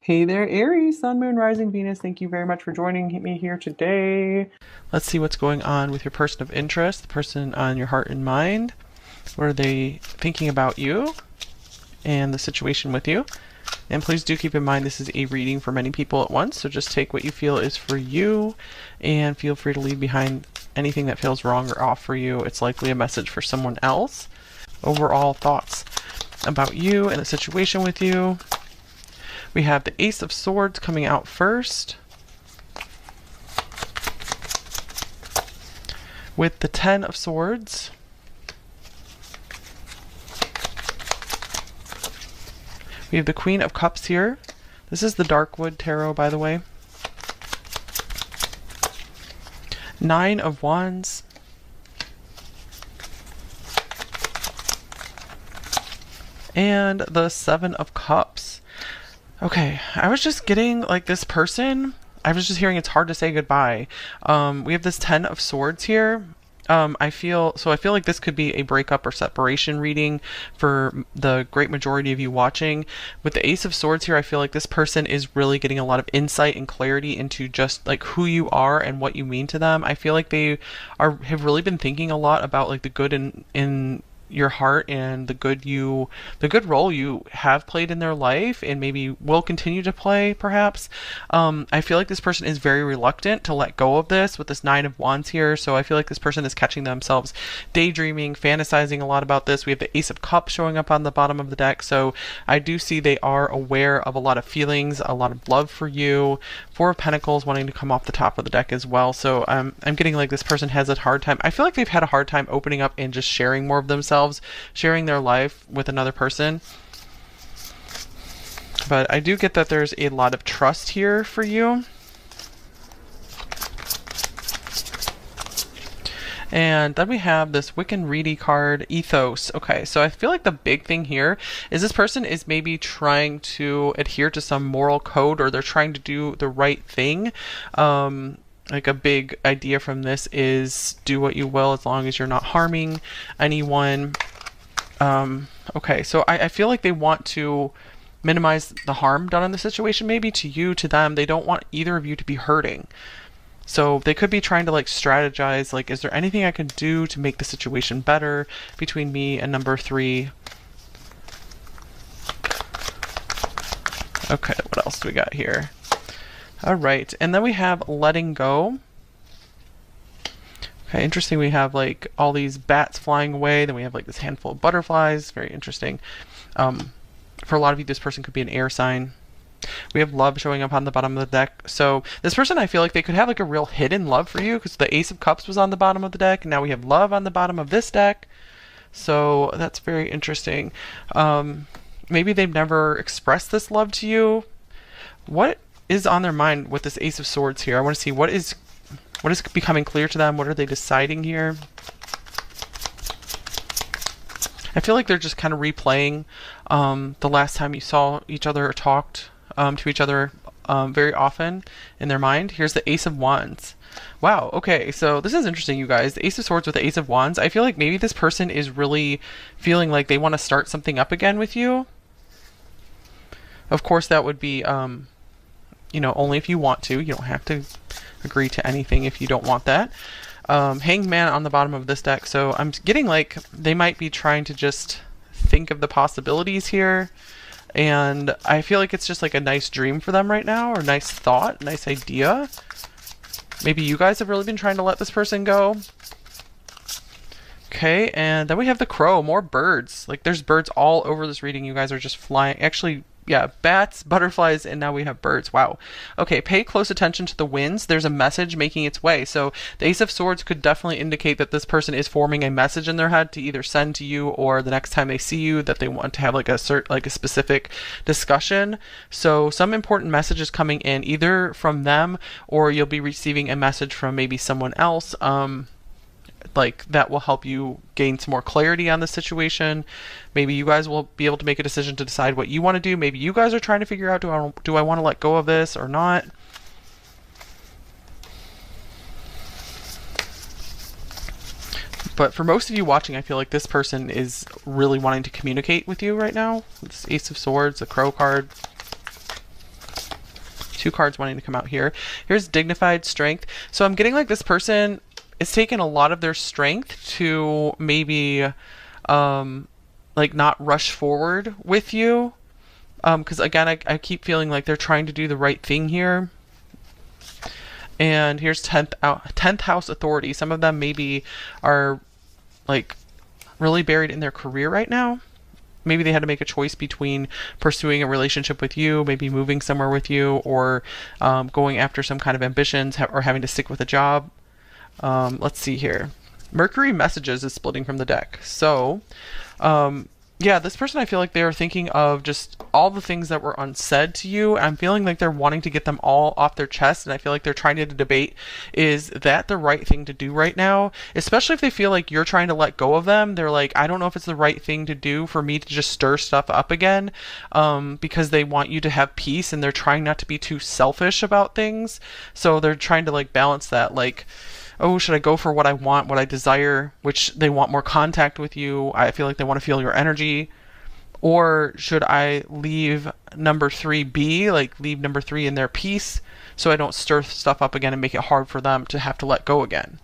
Hey there, Aries, Sun, Moon, Rising, Venus. Thank you very much for joining me here today. Let's see what's going on with your person of interest, the person on your heart and mind. What are they thinking about you and the situation with you? And please do keep in mind this is a reading for many people at once, so just take what you feel is for you and feel free to leave behind anything that feels wrong or off for you. It's likely a message for someone else. Overall thoughts about you and the situation with you. We have the Ace of Swords coming out first, with the Ten of Swords, we have the Queen of Cups here. This is the Darkwood Tarot, by the way. Nine of Wands, and the Seven of Cups. Okay, I was just getting like this person. I was just hearing it's hard to say goodbye. We have this Ten of Swords here. I feel like this could be a breakup or separation reading for the great majority of you watching. With the Ace of Swords here, I feel like this person is really getting a lot of insight and clarity into just like who you are and what you mean to them. I feel like they have really been thinking a lot about like the good in your heart and the good role you have played in their life and maybe will continue to play, perhaps. I feel like this person is very reluctant to let go of this with this Nine of Wands here, so I feel like this person is catching themselves daydreaming, fantasizing a lot about this. We have the Ace of Cups showing up on the bottom of the deck, so I do see they are aware of a lot of feelings, a lot of love for you. Four of Pentacles wanting to come off the top of the deck as well, so I'm getting like this person has a hard time. I feel like they've had a hard time opening up and just sharing more of themselves, sharing their life with another person. But I do get that there's a lot of trust here for you. And then we have this Wiccan Reedy card, Ethos. Okay, so I feel like the big thing here is this person is maybe trying to adhere to some moral code, or they're trying to do the right thing. Like a big idea from this is do what you will as long as you're not harming anyone. Okay, so I feel like they want to minimize the harm done in the situation, maybe to you, to them. They don't want either of you to be hurting. So they could be trying to like strategize, like, is there anything I can do to make the situation better between me and number three? Okay, what else do we got here? All right, and then we have letting go. Okay, interesting. We have like all these bats flying away. Then we have like this handful of butterflies. Very interesting. For a lot of you, this person could be an air sign. We have love showing up on the bottom of the deck. So this person, I feel like they could have like a real hidden love for you because the Ace of Cups was on the bottom of the deck. Now we have love on the bottom of this deck. So that's very interesting. Maybe they've never expressed this love to you. What is on their mind with this Ace of Swords here? I want to see what is becoming clear to them. What are they deciding here? I feel like they're just kind of replaying the last time you saw each other or talked to each other very often in their mind. Here's the Ace of Wands. Wow, okay, so this is interesting, you guys. The Ace of Swords with the Ace of Wands. I feel like maybe this person is really feeling like they want to start something up again with you. Of course, that would be, you know, only if you want to. You don't have to agree to anything if you don't want that. Hanged Man on the bottom of this deck. So I'm getting like they might be trying to just think of the possibilities here. And I feel like it's just like a nice dream for them right now, or nice thought, nice idea. Maybe you guys have really been trying to let this person go. Okay, and then we have the Crow, more birds. Like there's birds all over this reading. You guys are just flying. Actually, yeah, bats, butterflies, and now we have birds. Wow. Okay, pay close attention to the winds. There's a message making its way. So the Ace of Swords could definitely indicate that this person is forming a message in their head to either send to you, or the next time they see you that they want to have like a specific discussion. So some important message is coming in either from them, or you'll be receiving a message from maybe someone else. Like that will help you gain some more clarity on the situation. Maybe you guys will be able to make a decision to decide what you want to do. Maybe you guys are trying to figure out, do I want to let go of this or not? But for most of you watching, I feel like this person is really wanting to communicate with you right now. This Ace of Swords, the Crow card. two cards wanting to come out here. Here's dignified strength. So I'm getting like this person, it's taken a lot of their strength to maybe like not rush forward with you. Because again, I keep feeling like they're trying to do the right thing here. And here's 10th house authority. Some of them maybe are like really buried in their career right now. Maybe they had to make a choice between pursuing a relationship with you, maybe moving somewhere with you, or going after some kind of ambitions, or having to stick with a job. Let's see here. Mercury messages is splitting from the deck. So, yeah, this person, I feel like they are thinking of just all the things that were unsaid to you. I'm feeling like they're wanting to get them all off their chest, and I feel like they're trying to debate, is that the right thing to do right now? Especially if they feel like you're trying to let go of them. They're like, I don't know if it's the right thing to do for me to just stir stuff up again, because they want you to have peace, and they're trying not to be too selfish about things. So they're trying to like balance that, like, oh, should I go for what I want, what I desire, which they want more contact with you. I feel like they want to feel your energy. Or should I leave number 3 be, like leave number 3 in their peace so I don't stir stuff up again and make it hard for them to have to let go again.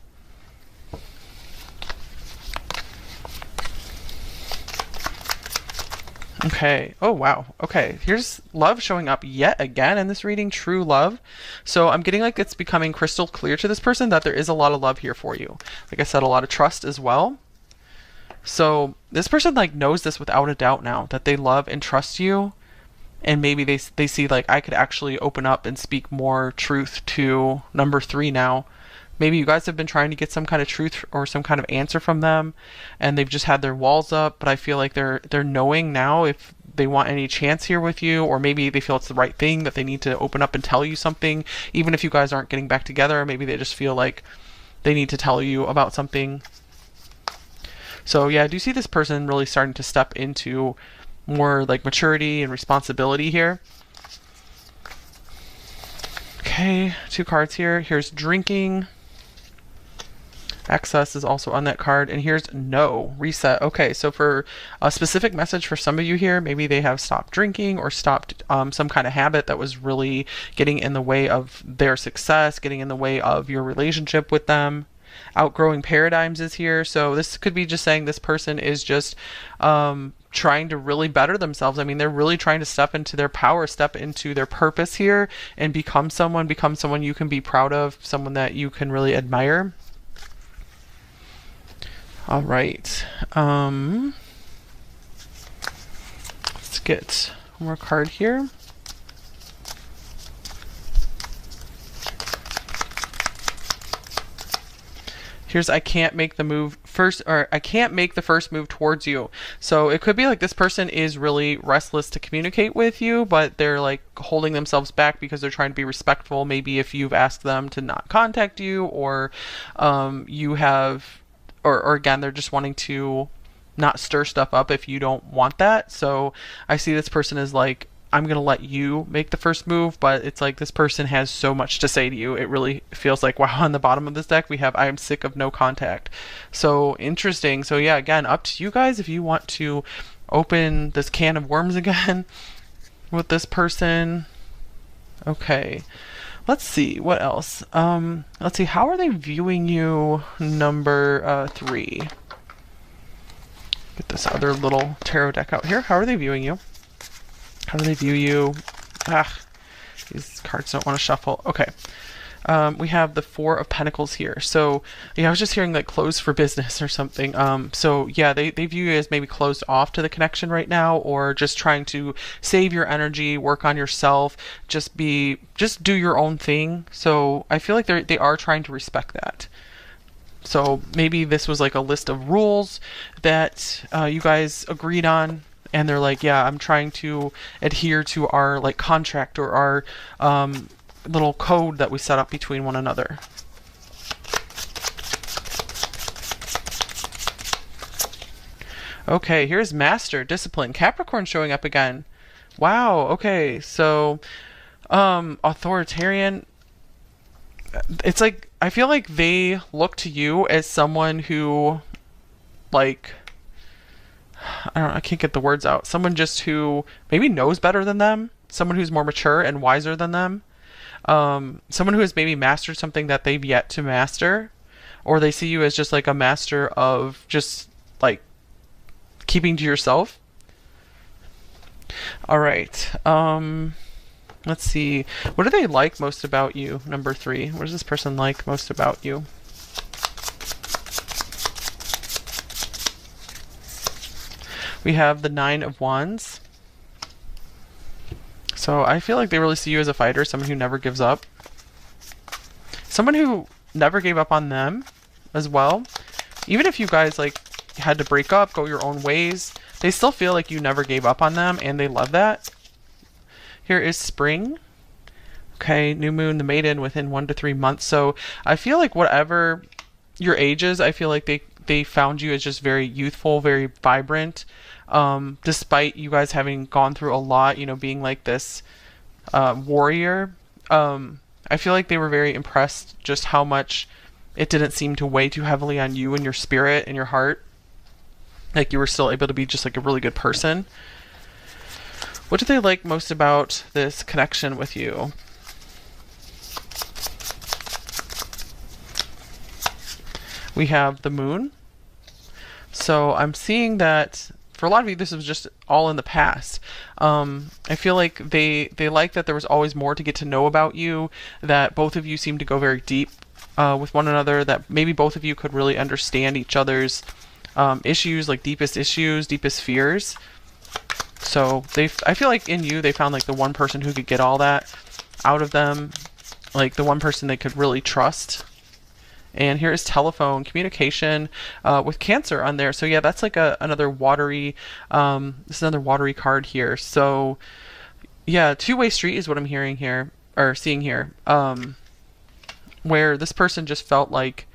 Okay. Oh, wow. Okay. Here's love showing up yet again in this reading, true love. So I'm getting like it's becoming crystal clear to this person that there is a lot of love here for you. Like I said, a lot of trust as well. So this person like knows this without a doubt now, that they love and trust you. And maybe they see like, I could actually open up and speak more truth to number 3 now. Maybe you guys have been trying to get some kind of truth or some kind of answer from them, and they've just had their walls up, but I feel like they're knowing now if they want any chance here with you, or maybe they feel it's the right thing, that they need to open up and tell you something, even if you guys aren't getting back together. Maybe they just feel like they need to tell you about something. So yeah, I do see this person really starting to step into more like maturity and responsibility here. Okay, 2 cards here. Here's drinking. Excess is also on that card, and here's no reset. Okay, so for a specific message for some of you here, maybe they have stopped drinking or stopped some kind of habit that was really getting in the way of their success, getting in the way of your relationship with them. Outgrowing paradigms is here, so this could be just saying this person is just trying to really better themselves. I mean, they're really trying to step into their power, step into their purpose here, and become someone you can be proud of, someone that you can really admire. All right. Let's get one more card here. Here's I can't make the move first, or I can't make the first move towards you. So it could be like this person is really restless to communicate with you, but they're like holding themselves back because they're trying to be respectful. Maybe if you've asked them to not contact you, or you have, or again, they're just wanting to not stir stuff up if you don't want that. So I see this person as like, I'm going to let you make the first move, but it's like this person has so much to say to you. It really feels like, wow, on the bottom of this deck, we have I am sick of no contact. So interesting. So yeah, again, up to you guys if you want to open this can of worms again with this person. Okay. Let's see, what else? Let's see, how are they viewing you, number 3? Get this other little tarot deck out here. How are they viewing you? How do they view you? These cards don't want to shuffle. Okay. We have the 4 of Pentacles here. So yeah, I was just hearing like closed for business or something. So yeah, they view you as maybe closed off to the connection right now, or just trying to save your energy, work on yourself, just do your own thing. So I feel like they are trying to respect that. So maybe this was like a list of rules that you guys agreed on, and they're like, yeah, I'm trying to adhere to our like contract or our little code that we set up between one another. Okay, here's Master, Discipline, Capricorn showing up again. Wow, okay, so authoritarian. It's like, I feel like they look to you as someone who, like, I don't know, I can't get the words out. Someone just who maybe knows better than them, someone who's more mature and wiser than them. Someone who has maybe mastered something that they've yet to master, or they see you as just like a master of just like keeping to yourself. All right. Let's see. What do they like most about you? Number 3. What does this person like most about you? We have the 9 of Wands. So I feel like they really see you as a fighter, someone who never gives up. Someone who never gave up on them as well. Even if you guys like had to break up, go your own ways, they still feel like you never gave up on them and they love that. Here is spring. Okay, new moon, the maiden within 1 to 3 months. So I feel like whatever your age is, I feel like they found you as just very youthful, very vibrant. Despite you guys having gone through a lot, you know, being like this warrior. I feel like they were very impressed just how much it didn't seem to weigh too heavily on you and your spirit and your heart. Like you were still able to be just like a really good person. What do they like most about this connection with you? We have the moon. So I'm seeing that for a lot of you, this was just all in the past. I feel like they like that there was always more to get to know about you, that both of you seem to go very deep with one another, that maybe both of you could really understand each other's issues, like deepest issues, deepest fears. So I feel like in you, they found like the one person who could get all that out of them, like the one person they could really trust. And here is telephone communication with Cancer on there. So yeah, that's like another watery, this is another watery card here. So yeah, two-way street is what I'm hearing here, or seeing here, where this person just felt like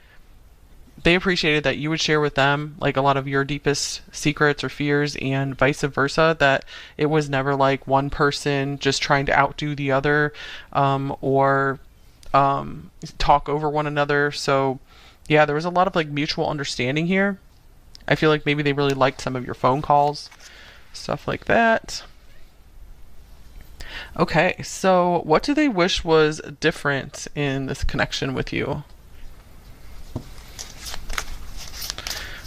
they appreciated that you would share with them like a lot of your deepest secrets or fears, and vice versa, that it was never like one person just trying to outdo the other, or talk over one another. So yeah, there was a lot of like mutual understanding here. I feel like maybe they really liked some of your phone calls, stuff like that. Okay, so what do they wish was different in this connection with you?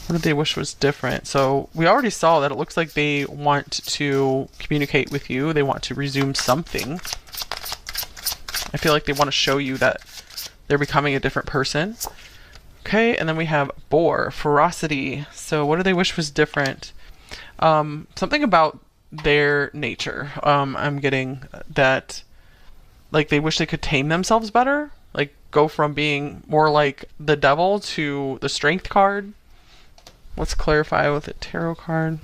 What did they wish was different? So we already saw that it looks like they want to communicate with you. They want to resume something. I feel like they want to show you that they're becoming a different person. Okay, and then we have boar, ferocity. So what do they wish was different? Something about their nature. I'm getting that like they wish they could tame themselves better. Like go from being more like the devil to the strength card. Let's clarify with a tarot card.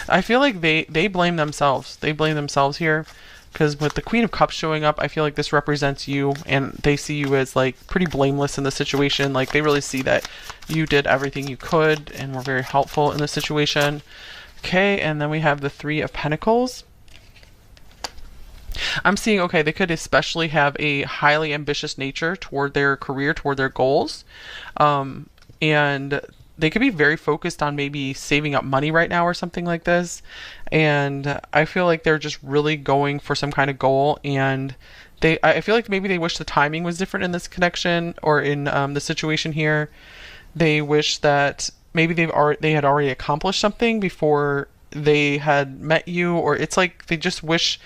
I feel like they blame themselves. They blame themselves here. Because with the Queen of Cups showing up, I feel like this represents you, and they see you as like pretty blameless in the situation. Like they really see that you did everything you could and were very helpful in the situation. Okay, and then we have the 3 of Pentacles. I'm seeing, okay, they could especially have a highly ambitious nature toward their career, toward their goals. And they could be very focused on maybe saving up money right now or something like this. And I feel like they're just really going for some kind of goal. And I feel like maybe they wish the timing was different in this connection, or in the situation here. They wish that maybe they had already accomplished something before they had met you, or it's like they just wish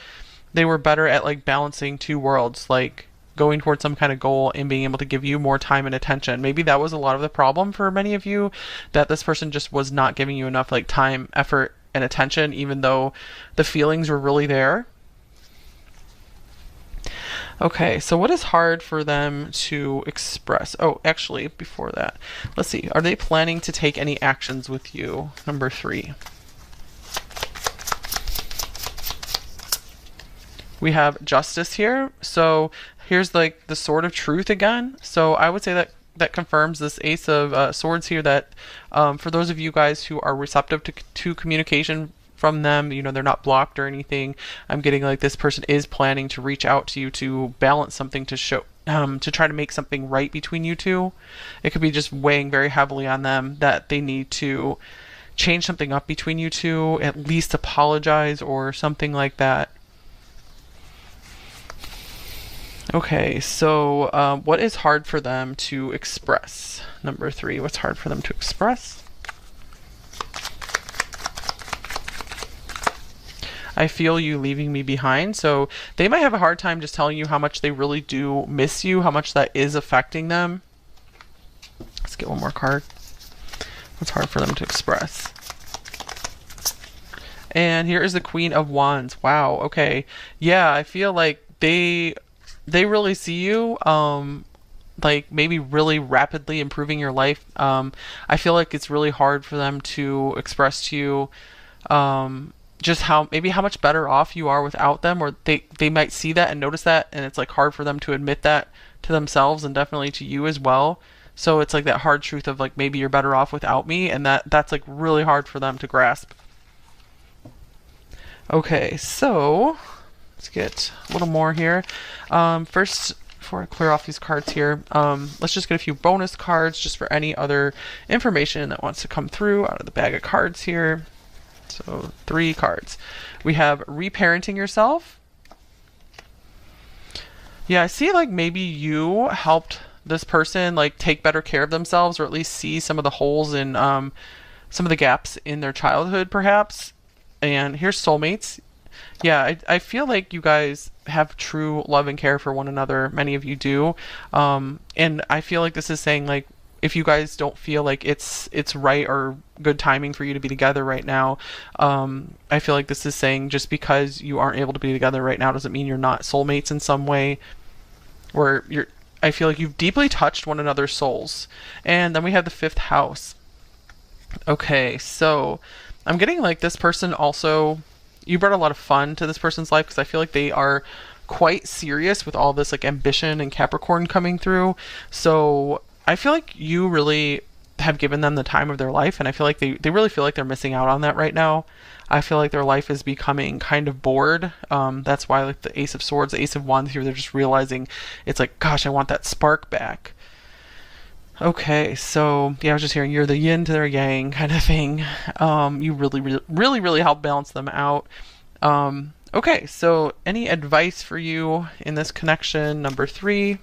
they were better at like balancing 2 worlds, like going towards some kind of goal and being able to give you more time and attention. Maybe that was a lot of the problem for many of you, that this person just was not giving you enough like time, effort, and attention, even though the feelings were really there. Okay, so what is hard for them to express? Oh, actually, before that, let's see. Are they planning to take any actions with you? Number 3. We have justice here. So here's like the sword of truth again. So I would say that confirms this ace of swords here, that for those of you guys who are receptive to communication from them, you know, they're not blocked or anything. I'm getting like this person is planning to reach out to you to balance something, to show to try to make something right between you two. It could be just weighing very heavily on them that they need to change something up between you two, at least apologize or something like that. Okay, so what is hard for them to express? Number 3, what's hard for them to express? I feel you leaving me behind. So they might have a hard time just telling you how much they really do miss you, how much that is affecting them. Let's get one more card. What's hard for them to express? And here is the Queen of Wands. Wow, okay. Yeah, I feel like they really see you like maybe really rapidly improving your life. I feel like it's really hard for them to express to you just how maybe how much better off you are without them, or they might see that and notice that, and it's like hard for them to admit that to themselves and definitely to you as well. So it's like that hard truth of like maybe you're better off without me, and that's like really hard for them to grasp. Okay, so let's get a little more here. First, before I clear off these cards here, let's just get a few bonus cards just for any other information that wants to come through out of the bag of cards here. So 3 cards. We have reparenting yourself. Yeah, I see like maybe you helped this person like take better care of themselves, or at least see some of the holes in some of the gaps in their childhood perhaps. And here's soulmates. Yeah, I feel like you guys have true love and care for one another. Many of you do. And I feel like this is saying like if you guys don't feel like it's right or good timing for you to be together right now, I feel like this is saying just because you aren't able to be together right now doesn't mean you're not soulmates in some way. Where you're, I feel like you've deeply touched one another's souls. And then we have the 5th house. Okay, so I'm getting like this person also, you brought a lot of fun to this person's life because I feel like they are quite serious with all this like ambition and Capricorn coming through. So I feel like you really have given them the time of their life, and I feel like they really feel like they're missing out on that right now. I feel like their life is becoming kind of bored. That's why like the Ace of Swords, the Ace of Wands here, they're just realizing it's like, gosh, I want that spark back. Okay, so yeah, I was just hearing you're the yin to their yang kind of thing. You really help balance them out. Okay, so any advice for you in this connection? Number 3.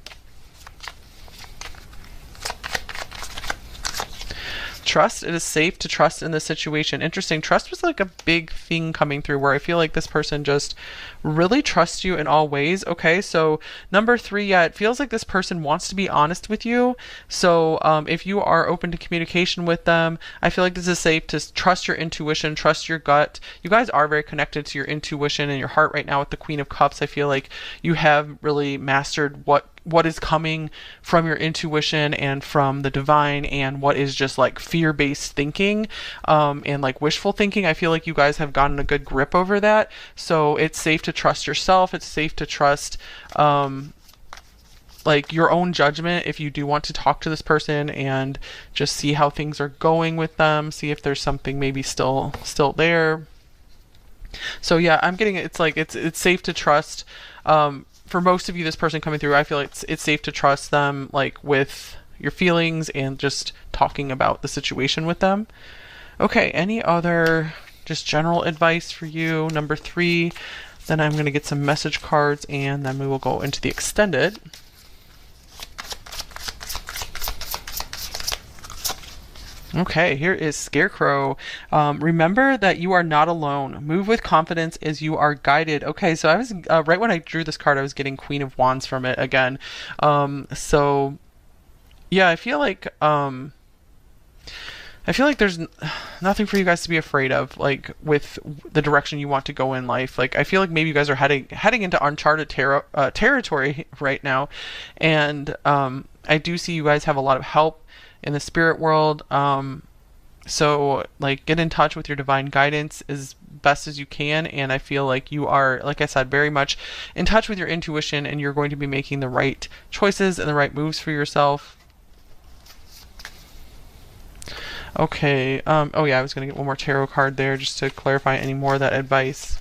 Trust. It is safe to trust in this situation. Interesting. Trust was like a big thing coming through where I feel like this person just really trusts you in all ways. Okay, so number 3, yeah, it feels like this person wants to be honest with you. So if you are open to communication with them, I feel like this is safe to trust your intuition, trust your gut. You guys are very connected to your intuition and your heart right now with the Queen of Cups. I feel like you have really mastered what is coming from your intuition and from the divine, and what is just like fear-based thinking and like wishful thinking. I feel like you guys have gotten a good grip over that. So it's safe to trust yourself. It's safe to trust like your own judgment if you do want to talk to this person and just see how things are going with them, see if there's something maybe still there. So yeah, I'm getting it's like it's safe to trust. For most of you, this person coming through, I feel like it's safe to trust them, like with your feelings and just talking about the situation with them. Okay, any other just general advice for you? Number 3. Then I'm going to get some message cards, and then we will go into the extended. Okay, here is Scarecrow. Remember that you are not alone. Move with confidence as you are guided. Okay, so I was right when I drew this card, I was getting Queen of Wands from it again. So yeah, I feel like there's nothing for you guys to be afraid of, like with the direction you want to go in life. Like I feel like maybe you guys are heading into uncharted territory right now, and I do see you guys have a lot of help in the spirit world. So like get in touch with your divine guidance as best as you can, and I feel like you are, like I said, very much in touch with your intuition, and you're going to be making the right choices and the right moves for yourself. Okay, oh yeah, I was gonna get one more tarot card there just to clarify any more of that advice.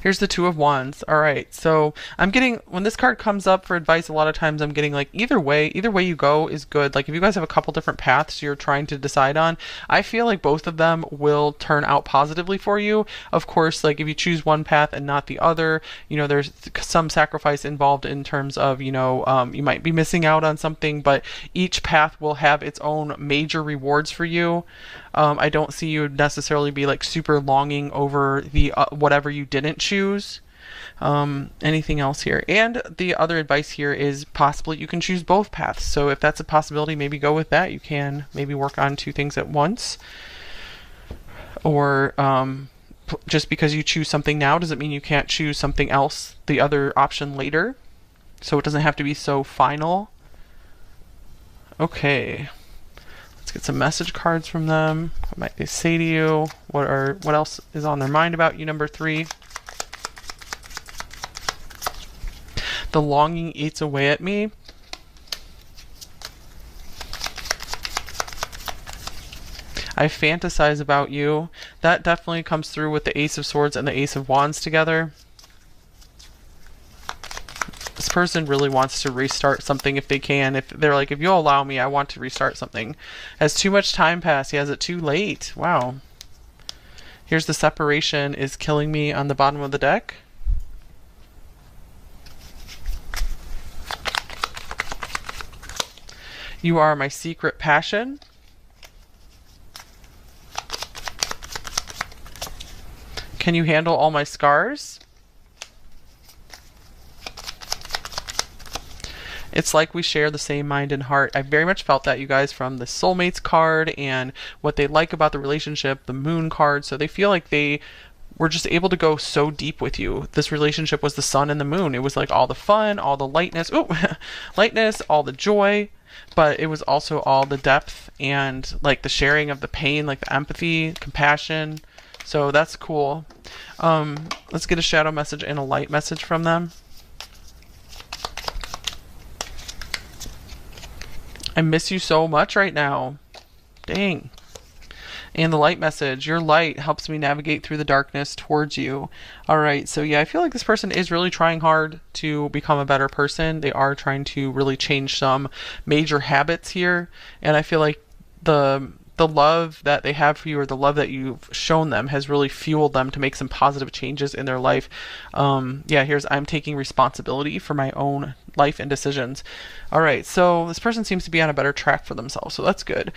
Here's the Two of Wands. All right. So I'm getting, when this card comes up for advice, a lot of times I'm getting like either way you go is good. Like if you guys have a couple different paths you're trying to decide on, I feel like both of them will turn out positively for you. Of course, like if you choose one path and not the other, there's some sacrifice involved in terms of, you might be missing out on something, but each path will have its own major rewards for you. I don't see you necessarily be like super longing over the whatever you didn't choose. Anything else here? And the other advice here is possibly you can choose both paths. So if that's a possibility, maybe go with that. You can maybe work on two things at once. Or just because you choose something now doesn't mean you can't choose something else, the other option later. So it doesn't have to be so final. Okay. Let's get some message cards from them. What might they say to you? What else is on their mind about you, number 3? The longing eats away at me. I fantasize about you. That definitely comes through with the Ace of Swords and the Ace of Wands together. This person really wants to restart something if they can. If they're like, if you'll allow me, I want to restart something. Has too much time passed. He has it too late. Wow. Here's the separation is killing me on the bottom of the deck. You are my secret passion. Can you handle all my scars? It's like we share the same mind and heart. I very much felt that, you guys, from the soulmates card and what they like about the relationship, the moon card. So they feel like they were just able to go so deep with you. This relationship was the sun and the moon. It was like all the fun, all the lightness, lightness, all the joy, but it was also all the depth and like the sharing of the pain, like the empathy, compassion. So that's cool. Let's get a shadow message and a light message from them. I miss you so much right now. Dang. And the light message, your light helps me navigate through the darkness towards you. All right, so yeah, I feel like this person is really trying hard to become a better person. They are trying to really change some major habits here. And I feel like the love that they have for you, or the love that you've shown them, has really fueled them to make some positive changes in their life. Yeah, here's, I'm taking responsibility for my own life and decisions. All right, so this person seems to be on a better track for themselves, so that's good.